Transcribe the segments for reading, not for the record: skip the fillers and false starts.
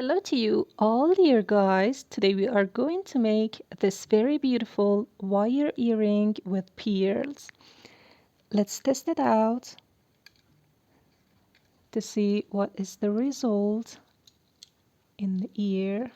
Hello to you all dear guys. Today we are going to make this very beautiful wire earring with pearls. Let's test it out to see what is the result in the ear.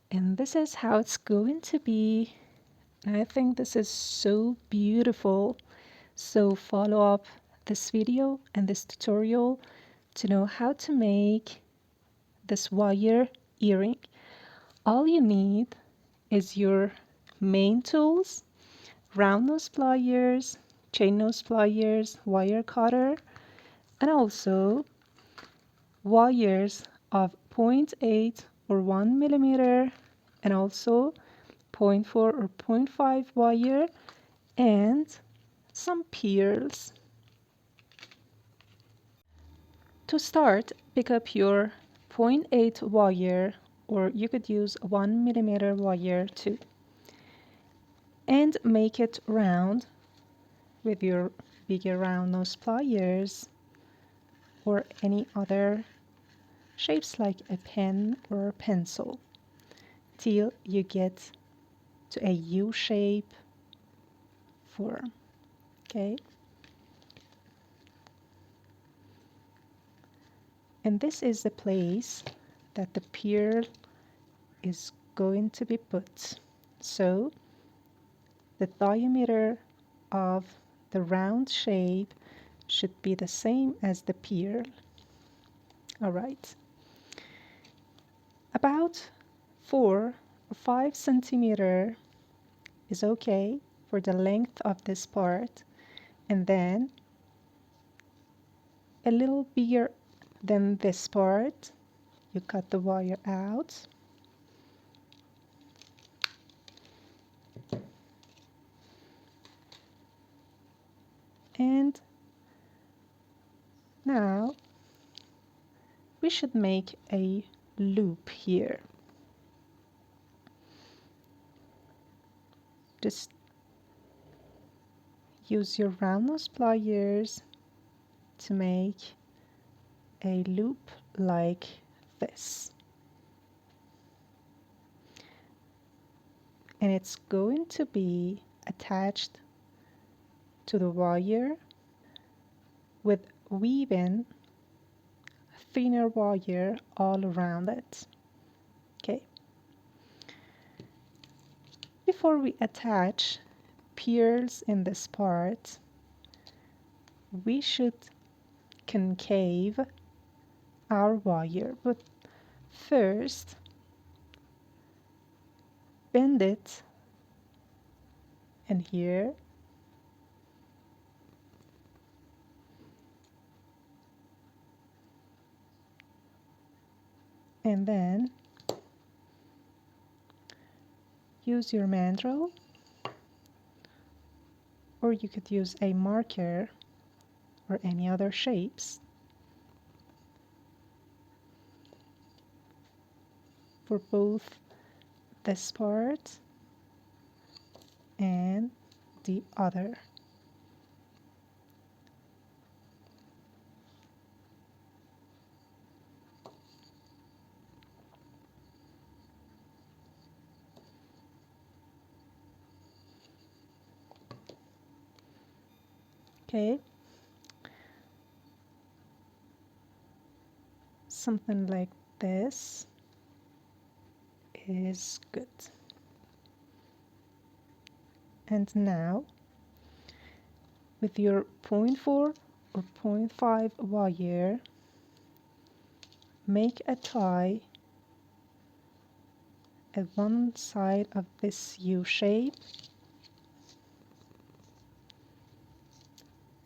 And this is how it's going to be. I think this is so beautiful. So follow up this video and this tutorial to know how to make this wire earring. All you need is your main tools, round nose pliers, chain nose pliers, wire cutter, and also wires of 0.8 or 1 millimeter, and also zero point 0.4 or zero point 0.5 wire, and some pearls. To start, pick up your 0.8 wire, or you could use 1 millimeter wire too, and make it round with your bigger round nose pliers or any other shapes like a pen or a pencil till you get to a U shape form. Okay, and this is the place that the pearl is going to be put. So the diameter of the round shape should be the same as the pearl. All right, about 4 or 5 centimeter is okay for the length of this part, and then a little bigger than this part you cut the wire out, and now we should make a loop here. Just use your round nose pliers to make a loop like this, and it's going to be attached to the wire with weaving thinner wire all around it. Okay, before we attach pearls in this part, we should concave our wire, but first bend it in here, and then use your mandrel, or you could use a marker or any other shapes for both this part and the other. Okay, something like this is good. And now with your 0.4 or 0.5 wire, make a tie at one side of this U shape,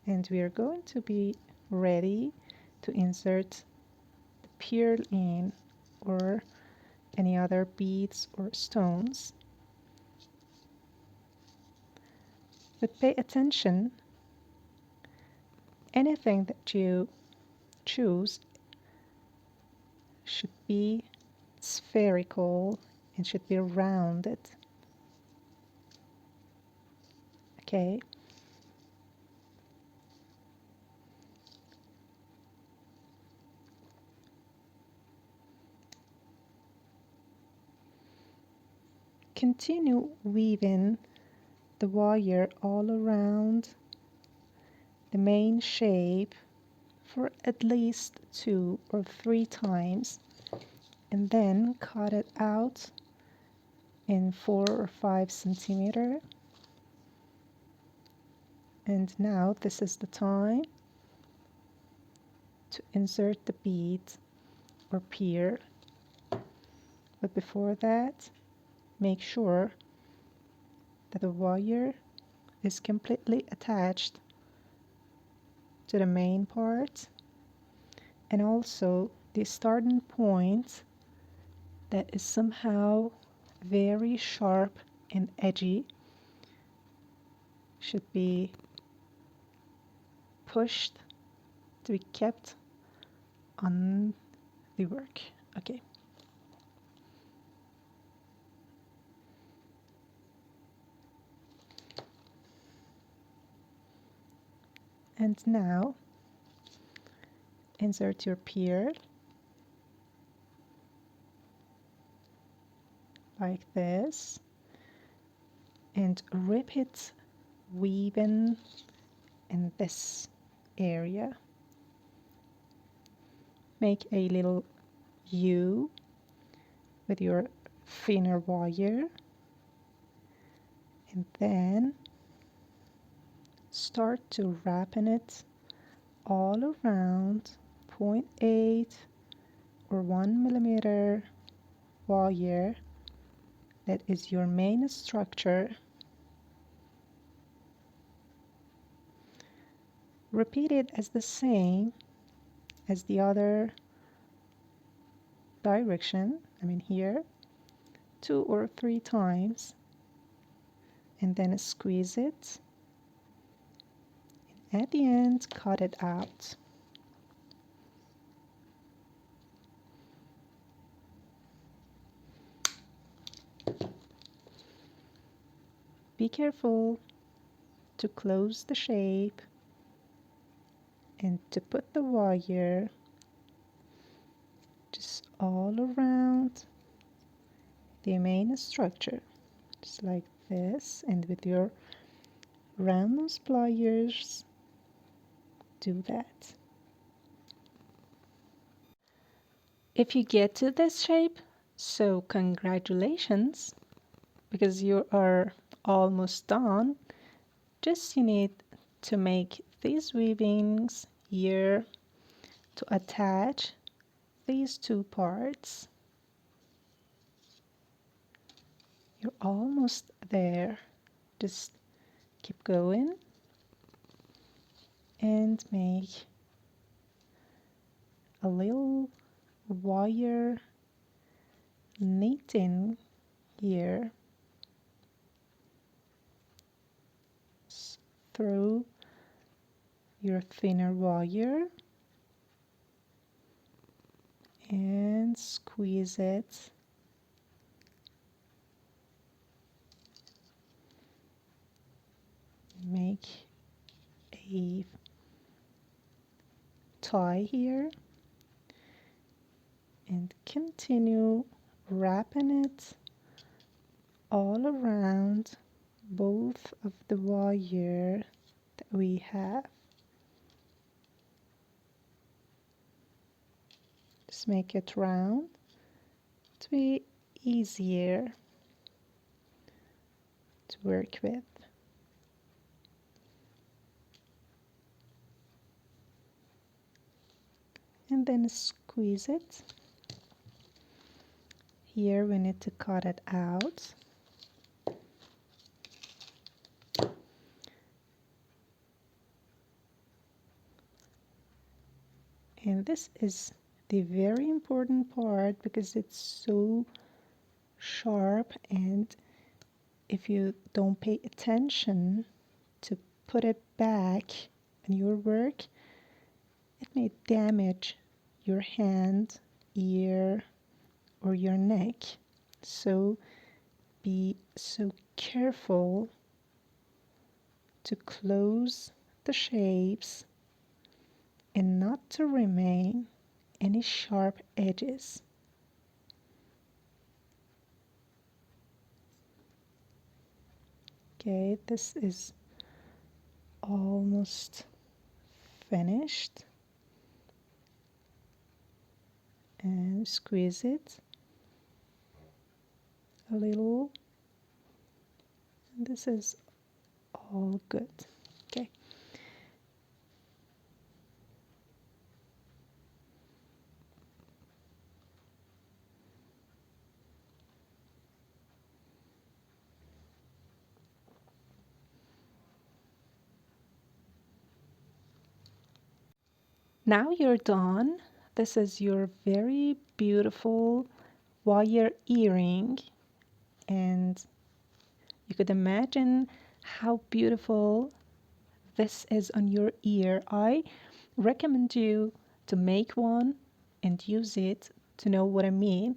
and we are going to be ready to insert the pearl in, or any other beads or stones. But pay attention, anything that you choose should be spherical and should be rounded. Okay, continue weaving the wire all around the main shape for at least 2 or 3 times, and then cut it out in 4 or 5 centimeter. And now this is the time to insert the bead or pier. But before that, make sure that the wire is completely attached to the main part, and also the starting point that is somehow very sharp and edgy should be pushed to be kept on the work. Okay. And now insert your pier like this and repeat weaving in this area. Make a little U with your thinner wire, and then start to wrapping it all around 0.8 or 1 millimeter wire that is your main structure. Repeat it as the same as the other direction, here, 2 or 3 times, and then squeeze it, and at the end cut it out. Be careful to close the shape and to put the wire just all around the main structure, just like this, and with your round nose pliers do that. If you get to this shape, so congratulations, because you are almost done. Just you need to make these weavings here to attach these 2 parts. You're almost there. Just keep going and make a little wire knitting here through your thinner wire and squeeze it. Make a tie here and continue wrapping it all around both of the wire that we have. Just make it round to be easier to work with. And then squeeze it. Here we need to cut it out. And this is the very important part because it's so sharp, and if you don't pay attention to put it back in your work, it may damage your hand, ear, or your neck. So be so careful to close the shapes and not to remain any sharp edges. Okay, this is almost finished. And squeeze it a little. And this is all good. Okay. Now you're done. This is your very beautiful wire earring, and you could imagine how beautiful this is on your ear. I recommend you to make one and use it to know what I mean.